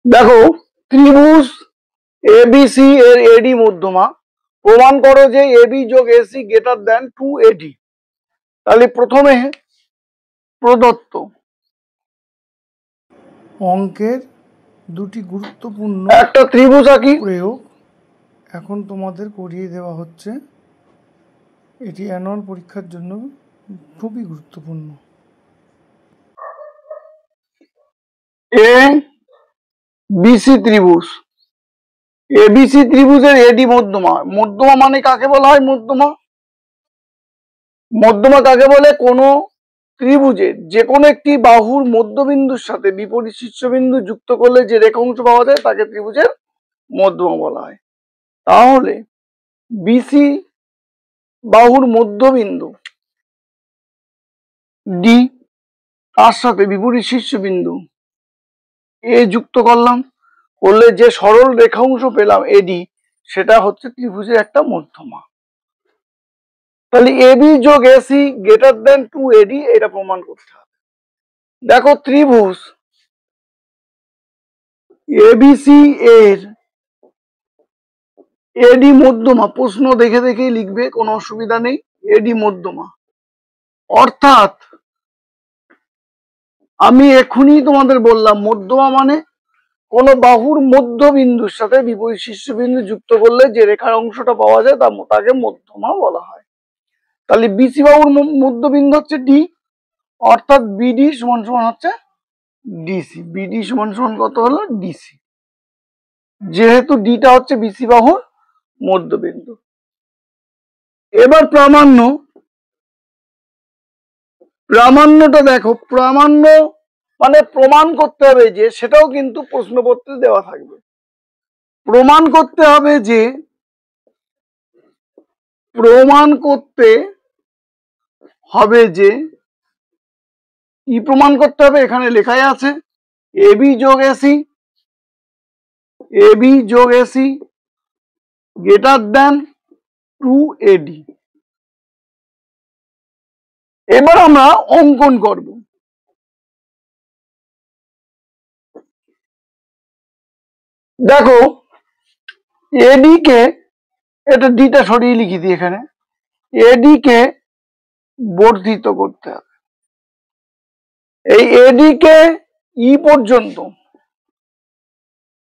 দেখো ত্রিভুজ এবিসি এর এডি মধ্যমা, প্রমাণ করো যে এবি যোগ এসি গ্রেটার দেন 2AD। তাহলে প্রথমে প্রদত্ত অঙ্কের দুটি গুরুত্বপূর্ণ একটা ত্রিভুজ আঁকি। প্রয়োগ এখন তোমাদের করিয়ে দেওয়া হচ্ছে। এটি অ্যানুয়াল পরীক্ষার জন্য খুবই গুরুত্বপূর্ণ। এ বিসি ত্রিভুজ, এবিসি ত্রিভুজের এডি মধ্যমা। মধ্যমা মানে কাকে বলা হয়? মধ্যমা মধ্যমা কাকে বলে? কোনো ত্রিভুজের যে কোনো একটি বাহুর মধ্যবিন্দুর সাথে বিপরীত শীর্ষবিন্দু যুক্ত করলে যে রেখাংশ পাওয়া যায় তাকে ত্রিভুজের মধ্যমা বলা হয়। তাহলে বিসি বাহুর মধ্যবিন্দু ডি, তার সাথে বিপরীত শীর্ষবিন্দু এ যুক্ত করলাম, করলে যে সরল রেখাংশ পেলাম এডি, সেটা হচ্ছে ত্রিভুজের একটা মধ্যমা। তাহলে এবি যোগ এসি গ্রেটার দেন 2AD, এটা প্রমাণ করতে হবে। দেখো ত্রিভুজ এবিসি এর এডি মধ্যমা, প্রশ্ন দেখে দেখেই লিখবে, কোনো অসুবিধা নেই। এডি মধ্যমা অর্থাৎ আমি এখনই তোমাদের বললাম মধ্যমা মানে কোন বাহুর মধ্যবিন্দুর সাথে বিপরীত শীর্ষবিন্দু যুক্ত করলে যে রেখার অংশটা পাওয়া যায় তাকে মধ্যমা বলা হয়। তাহলে বিসি বাহুর মধ্যবিন্দু হচ্ছে ডি, অর্থাৎ বিডি সমান সমান হচ্ছে ডিসি। বিডি সমান সমান কত হলো? ডিসি। যেহেতু ডিটা হচ্ছে বিসি বাহুর মধ্যবিন্দু। এবার প্রামাণ্যটা দেখো। প্রামাণ্য মানে প্রমাণ করতে হবে যে, সেটাও কিন্তু প্রশ্নপত্রে দেওয়া থাকবে। প্রমাণ করতে হবে যে, কি প্রমাণ করতে হবে? এখানে লেখাই আছে এবি যোগ এসি গ্রেটার দেন 2AD। এবার আমরা অঙ্কন করব। দেখো এডি কে, এটা ডিটা সরিয়ে লিখি দিই এখানে, এডি কে বর্ধিত করতে হবে। এই এডি কে ই পর্যন্ত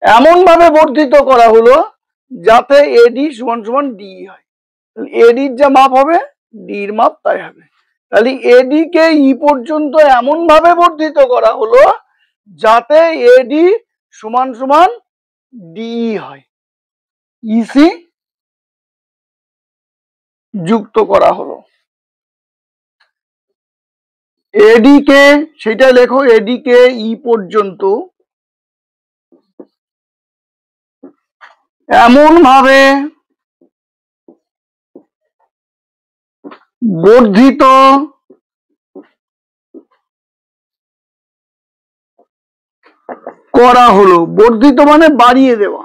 এমন ভাবে বর্ধিত করা হলো যাতে এডি সমান সমান ডি হয়। এডির যা মাপ হবে ডির মাপ তাই হবে। তাহলে এডি কে ই পর্যন্ত এমন ভাবে বর্ধিত করা হলো যাতে এডি সমান সমান ডি হয়। ইসি যুক্ত করা হলো। এডি কে, সেটা লেখো, এডি কে ই পর্যন্ত এমন ভাবে বর্ধিত করা হলো। বর্ধিত মানে বাড়িয়ে দেওয়া।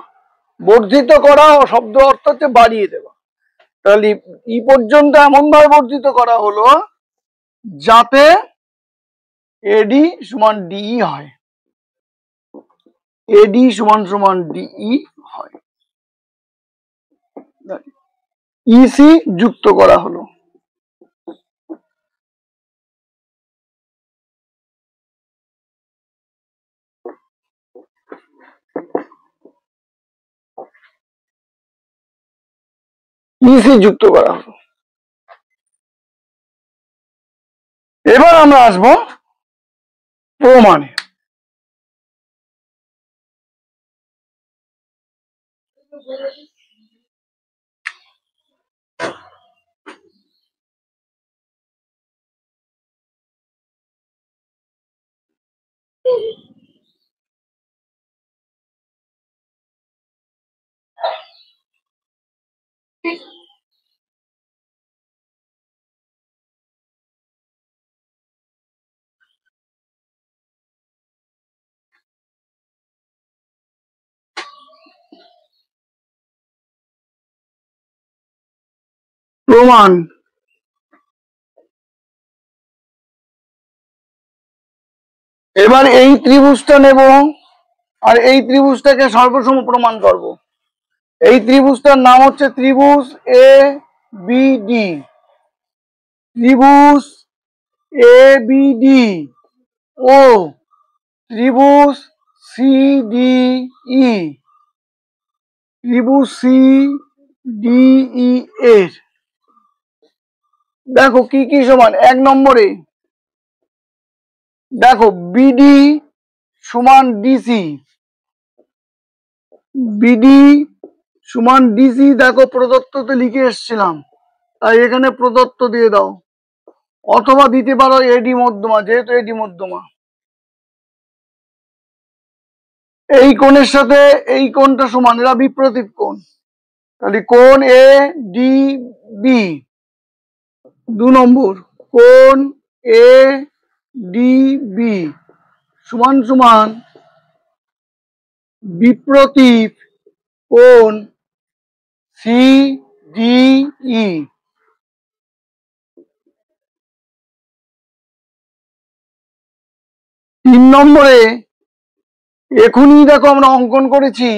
বর্ধিত করা শব্দ অর্থ হচ্ছে বাড়িয়ে দেওয়া। তাহলে ই পর্যন্ত এমন ভাবে বর্ধিত করা হলো যাতে এডি সমান ডিই হয়। এডি সমান সমান ডিই হয়। ইসি যুক্ত করা হলো। ইসি যুক্ত করা হলো। এবার আমরা আসবো প্রমাণে। প্রমাণ। এবার এই ত্রিভুজটা নেব, আর এই ত্রিভুজটাকে সর্বসম প্রমাণ করব। এই ত্রিভুজটার নাম হচ্ছে ত্রিভুজ এ বি ডি। ত্রিভুজ এ বি ডি ও ত্রিভুজ সি ডি ই। ত্রিভুজ সি ডি ই এর দেখো কি কি সমান। 1 নম্বরে দেখো বিডি সমান ডিসি। বিডি সমান ডিসি দেখো প্রদত্ততে লিখে এসছিলাম, তাই এখানে প্রদত্ত দিয়ে দাও, অথবা দিতে পারো এডি মধ্যমা, যেহেতু এডি মধ্যমা। এই কোণের সাথে এই কোণটা সমান, এরা বিপ্রতীপ কোণ, তাহলে কোণ এ ডি বি। 2 নম্বর কোণ এ ডি বি সমান সমান বিপ্রতীপ কোণ সি ডি ই। 3 নম্বরে এখনই দেখো আমরা অঙ্কন করেছি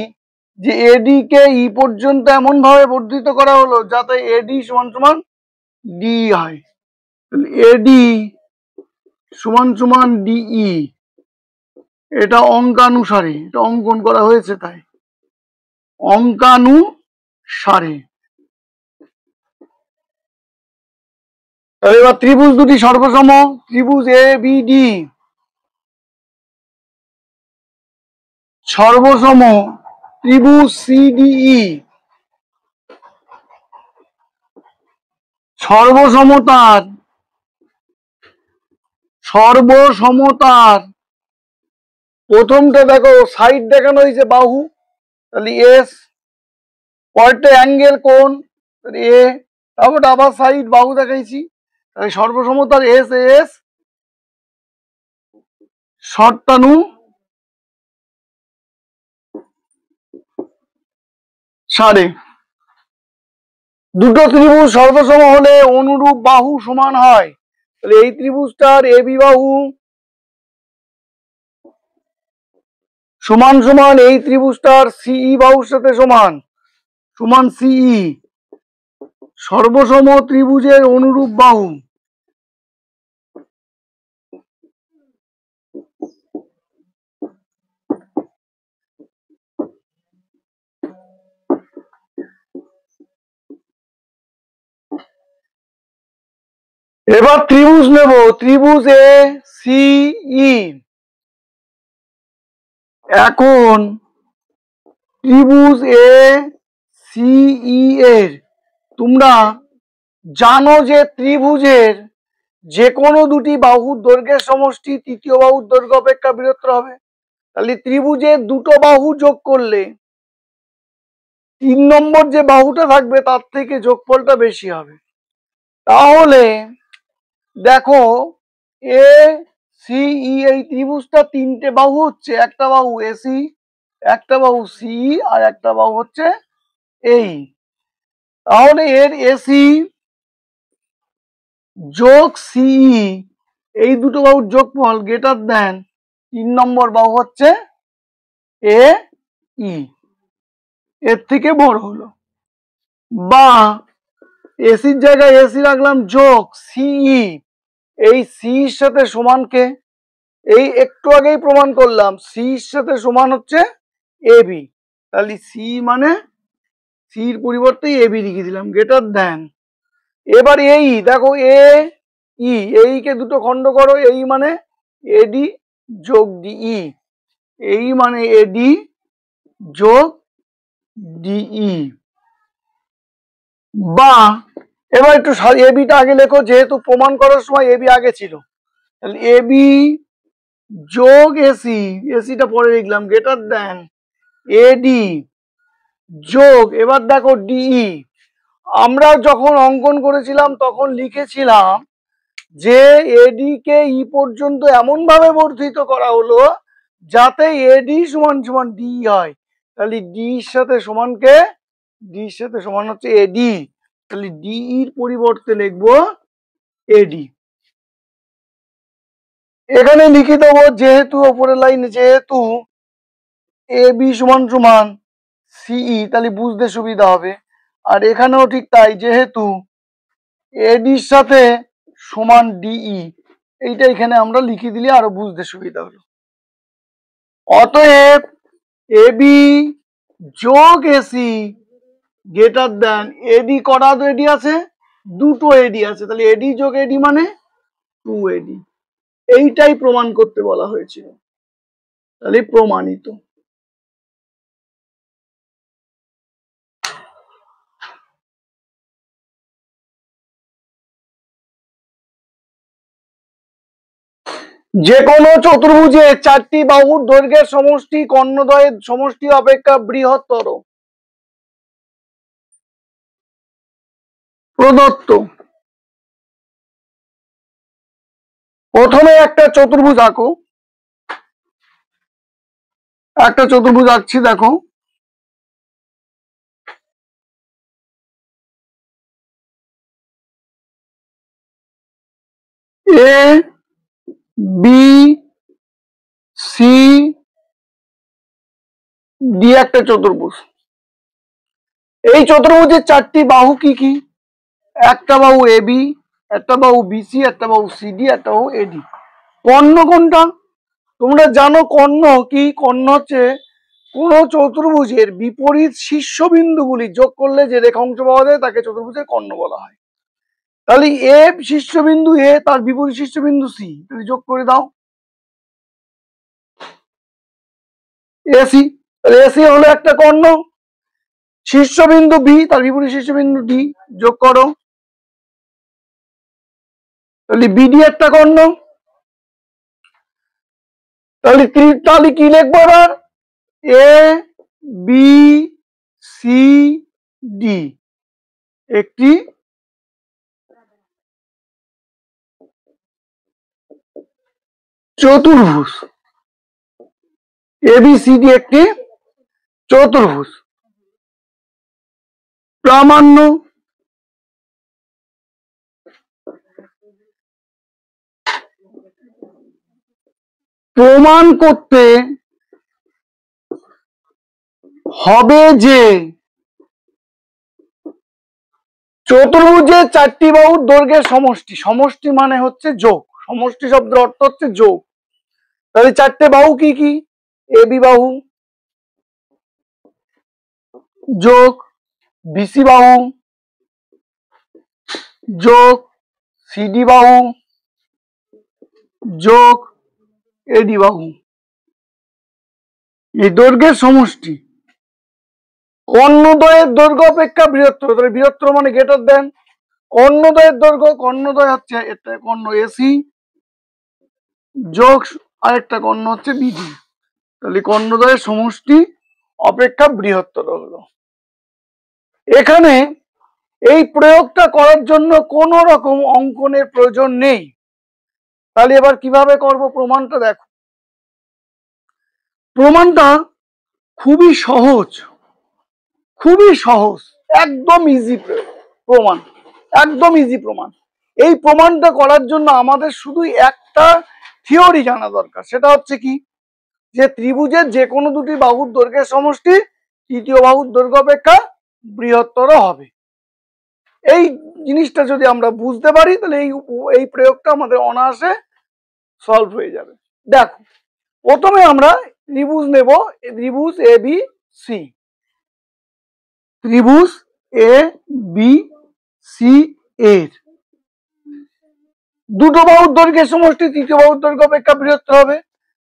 যে এডি কে ই পর্যন্ত এমন ভাবে বর্ধিত করা হলো যাতে এডি সমান সমান ডি হয়। এডি সমান সমান ডিই, এটা অঙ্কানুসারে, এটা অঙ্কন করা হয়েছে, তাই অঙ্কানুসারে। এবার ত্রিভুজ দুটি সর্বসম, ত্রিভুজ এ বি ডি সর্বসম ত্রিভুজ সিডিই। সর্বসমতার প্রথমটা দেখো সাইড দেখানো হয়েছে বাহু, তাহলে এস। পরেরটা অ্যাঙ্গেল কোণ এ, তারপর আবার সাইড বাহু দেখাইছি, তাহলে সর্বসমতার এস এস শর্তানু সারে। দুটো ত্রিভুজ সর্বসম হলে অনুরূপ বাহু সমান হয়, তাহলে এই ত্রিভুজটার এ বি বাহু সমান সমান এই ত্রিভুজটার সিই বাহুর সাথে সমান, সমান সিই। সর্বসম ত্রিভুজের অনুরূপ বাহু। এবার ত্রিভুজ নেব, ত্রিভুজ এ সিই। এখন ত্রিভুজ এ সিই এর তোমরা জানো যে ত্রিভুজের যে কোনো দুটি বাহুর দৈর্ঘ্যের সমষ্টি তৃতীয় বাহুর দৈর্ঘ্য অপেক্ষা বৃহত্তর হবে। তাহলে ত্রিভুজের দুটো বাহু যোগ করলে 3 নম্বর যে বাহুটা থাকবে তার থেকে যোগফলটা বেশি হবে। তাহলে দেখো এ সিই এই ত্রিভুজটা 3টে বাহু হচ্ছে, একটা বাহু এসি, একটা বাহু সিই, আর একটা বাহু হচ্ছে এই। তাহলে এর এসি যোগ সিই এই দুটো বাহুর যোগফল গ্রেটার দেন 3 নম্বর বাহু হচ্ছে এ ই, এর থেকে বড় হলো। বা এসির জায়গায় এসি রাখলাম যোগ সিই, এই সির সাথে সমানকে এই একটু আগেই প্রমাণ করলাম সির সাথে সমান হচ্ছে এবি, তাহলে সি মানে সির পরিবর্তে এবি লিখে দিলাম গ্রেটার দেন। এবার এই দেখো এ ই, এই কে দুটো খণ্ড করো, এই মানে এডি যোগ ডিই, এই মানে এডি যোগ ডিই। বা এবার একটু এবিটা আগে লেখো, যেহেতু প্রমাণ করার সময় এবি আগে ছিল, তাহলে এবি যোগ এসি, এসিটা পরে লিখলাম গ্রেটার দেন এডি যোগ, এবার দেখো ডিই। আমরা যখন অঙ্কন করেছিলাম তখন লিখেছিলাম যে এডি কে ই পর্যন্ত এমন ভাবে বর্ধিত করা হলো যাতে এডি সমান সমান ডি হয়, তাহলে ডি এর সাথে সমানকে, ডি এর সাথে সমান হচ্ছে এডি, তাহলে ডি এর পরিবর্তে লিখবো এডি। এখানে লিখে দেবো যেহেতু ওপরের লাইনে যেহেতু এ বি সমান সমান সিই, তাহলে বুঝতে সুবিধা হবে। আর এখানেও ঠিক তাই, যেহেতু এডির সাথে সমান ডিই, এইটা এখানে আমরা লিখে দিলে আরো বুঝতে সুবিধা হলো। অতএব এবি যোগ এসি গ্রেটার দেন এডি। কটা এডি আছে? দুটো এডি আছে, তাহলে এডি যোগ এডি মানে 2AD। এইটাই প্রমাণ করতে বলা হয়েছিল, তাহলে প্রমাণিত। যে কোনো চতুর্ভুজে চারটি বাহুর দৈর্ঘ্যের সমষ্টি কর্ণদ্বয়ের সমষ্টি অপেক্ষা বৃহত্তর। প্রদত্ত। প্রথমে একটা চতুর্ভুজ আঁকো, একটা চতুর্ভুজ আঁকছি, দেখো। এ বি সি ডি একটা চতুর্ভুজ। এই চতুর্ভুজের চারটি বাহু কি কি? একটা বাহু এ বি, একটা বাহু বিসি, একটা বাহু সিডি, একটা বাহু এডি। কর্ণ কোনটা? তোমরা জানো কর্ণ কি? কর্ণ হচ্ছে কোন চতুর্ভুজের বিপরীত শীর্ষবিন্দুগুলি যোগ করলে যে রেখাংশ পাওয়া যায় তাকে চতুর্ভুজের কর্ণ বলা হয়। তাহলে এ শীর্ষবিন্দু এ, তার বিপরীত শীর্ষবিন্দু সি, তাহলে যোগ করে দাও এসি। তাহলে এসি হলো একটা কর্ণ। শীর্ষবিন্দু বি, তার বিপরীত শীর্ষবিন্দু ডি, যোগ করো, তাহলে বিডি একটা কর্ণ। তাহলে তাহলে কি লিখবো এবার? এ বি সি ডি একটি চতুর্ভুজ। এবিসিডি একটি চতুর্ভুজ। প্রামাণ্য। প্রমাণ করতে হবে যে চতুর্ভুজের চারটি বাহুর দৈর্ঘ্যের সমষ্টি, সমষ্টি মানে হচ্ছে যোগ, সমষ্টি শব্দের অর্থ হচ্ছে যোগ। তাহলে চারটে বাহু কি কি? এবি বাহু যোগ বিসি বাহু যোগ সিডি বাহু যোগ এডি বাহু। এই দৈর্ঘ্যের সমষ্টি কর্ণদ্বয়ের দৈর্ঘ্য অপেক্ষা বৃহত্তর। তাহলে বৃহত্তর মানে গ্রেটার দেন কর্ণদ্বয়ের দৈর্ঘ্য। কর্ণদ্বয় হচ্ছে এটা কর্ণ এসি যোগ আরেকটা কর্ণ হচ্ছে বিডি, তাহলে কর্ণদ্বয়ের সমষ্টি অপেক্ষা বৃহত্তর হলো। এখানে এই প্রয়োগটা করার জন্য কোনো রকম অঙ্কনের প্রয়োজন নেই। তাহলে এবার কিভাবে করব প্রমাণটা? দেখো, প্রমাণটা খুবই সহজ, খুবই সহজ, একদম ইজি প্রমাণ, একদম ইজি প্রমাণ। এই প্রমাণটা করার জন্য আমাদের শুধু একটা থিওরি জানা দরকার, সেটা হচ্ছে কি? যে ত্রিভুজের যে কোনো দুটি বাহুর দৈর্ঘ্যের সমষ্টি তৃতীয় বাহুর দৈর্ঘ্য অপেক্ষা বৃহত্তর হবে। এই জিনিসটা যদি আমরা বুঝতে পারি তাহলে এই প্রয়োগটা আমাদের অনায়াসে সলভ হয়ে যাবে। দেখো, প্রথমে আমরা ত্রিভুজ নেব, ত্রিভুজ এ বি সি। ত্রিভুজ এ বি সি এর দুটো বাহুর দৈর্ঘ্যের সমষ্টি তৃতীয় বাহুর দৈর্ঘ্য অপেক্ষা বৃহত্তর হবে।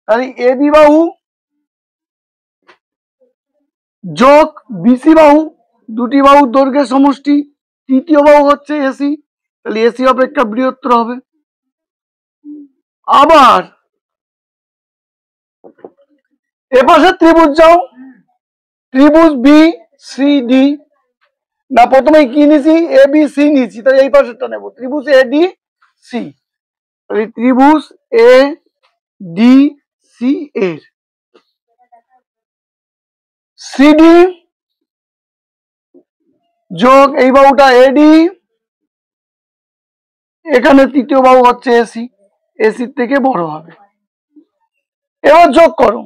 তাহলে এ বি বাহু যোগ বিসি বাহু, দুটি বাহুর দৈর্ঘ্যের সমষ্টি, তৃতীয় বাহু হচ্ছে এসি, তাহলে এসি অপেক্ষা বৃহত্তর হবে। আবার এপাশে ত্রিভুজ যাও, ত্রিভুজ বি সি ডি। না, প্রথমে কি নিছি? এ বি সি নিছি, তাহলে এই পাশেরটা নেব, ত্রিভুজ এ ডি সি। তাহলে ত্রিভুজ এ ডি সি এর সিডি যোগ এই বাহুটা এডি, এখানে তৃতীয় বাহু হচ্ছে এসি, এসির থেকে বড় হবে। এবার যোগ করো,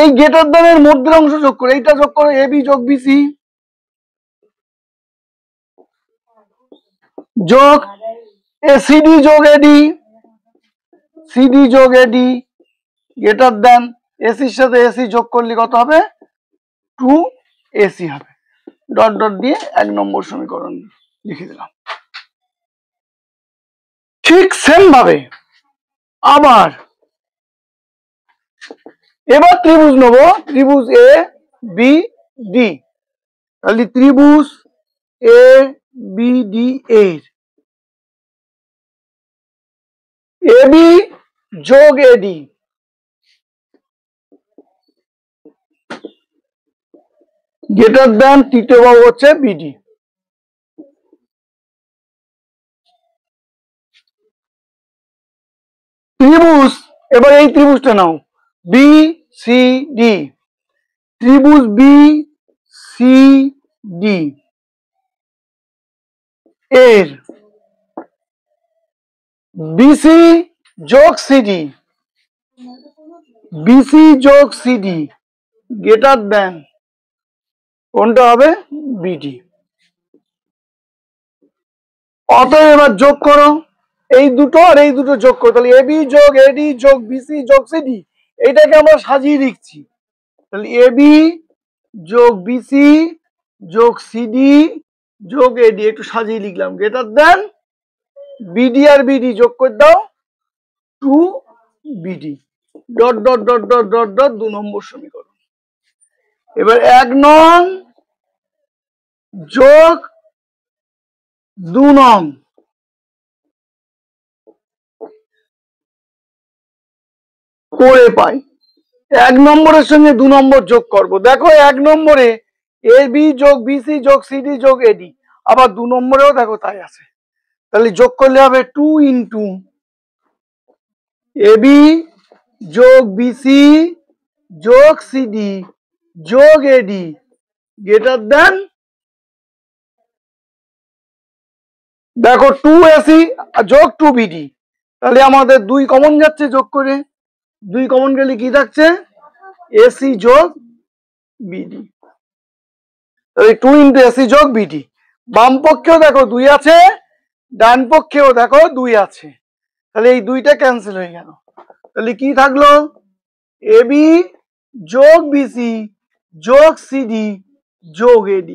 এই গ্রেটার দ্যান এর মধ্যের অংশ যোগ করে, এইটা যোগ করো, এবি যোগ বিসি যোগ সিডি যোগ এডি, সিডি যোগ এডি গ্রেটার দ্যান এসির সাথে এসি যোগ করলে কত হবে? 2AC হবে। ডট ডট দিয়ে 1 নম্বর সমীকরণ লিখে দিলাম। ঠিক সেম ভাবে আবার এবার ত্রিভুজ নেব, ত্রিভুজ এ বি ডি। তাহলে ত্রিভুজ এ বি ডি এর এবি যোগ এডি গ্রেটার দ্যান তৃতীয় বাহু হচ্ছে বিডি। ত্রিভুজ, এবার এই ত্রিভুজটা নাও বি সি ডি, ত্রিভুজ বি সি ডি এর বিসি যোগ সিডি, বিসি যোগ সিডি গ্রেটার দ্যান কোনটা হবে? বিডি। অতএব এবার যোগ করো এই দুটো আর এই দুটো যোগ করো, তাহলে এবি যোগ এডি যোগ বিসি যোগ সিডি, এইটাকে আমরা সাজিয়ে লিখছি। তাহলে এবি যোগ বিসি যোগ সিডি যোগ এডি, একটু সাজিয়ে লিখলাম, গ্রেটার দ্যান বিডি আর বিডি যোগ করে দাও 2BD dot dot dot dot dot dot 2 নম্বর সমীকরণ। এবার 1 নং যোগ 2 নং করে পাই, 1 নম্বরের সঙ্গে 2 নম্বর যোগ করব। দেখো 1 নম্বরে এবি যোগ বিসি যোগ সিডি যোগ এডি, আবার 2 নম্বরেও দেখো তাই আছে। তাহলে যোগ করলে হবে 2 ইন্টু এবি যোগ বিসি যোগ সিডি যোগ এডি গ্রেটার দ্যান, দেখো 2AC যোগ 2BD, তাহলে আমাদের 2 কমন যাচ্ছে, যোগ করে 2 কমন গেলে কি থাকছে? AC যোগ BD। তাহলে 2 ইন্টু AC যোগ BD। বাম পক্ষেও দেখো 2 আছে, ডান পক্ষেও দেখো 2 আছে, তাহলে এই 2টা ক্যান্সেল হয়ে গেল। তাহলে কি থাকলো? AB যোগ BC যোগ CD যোগ AD।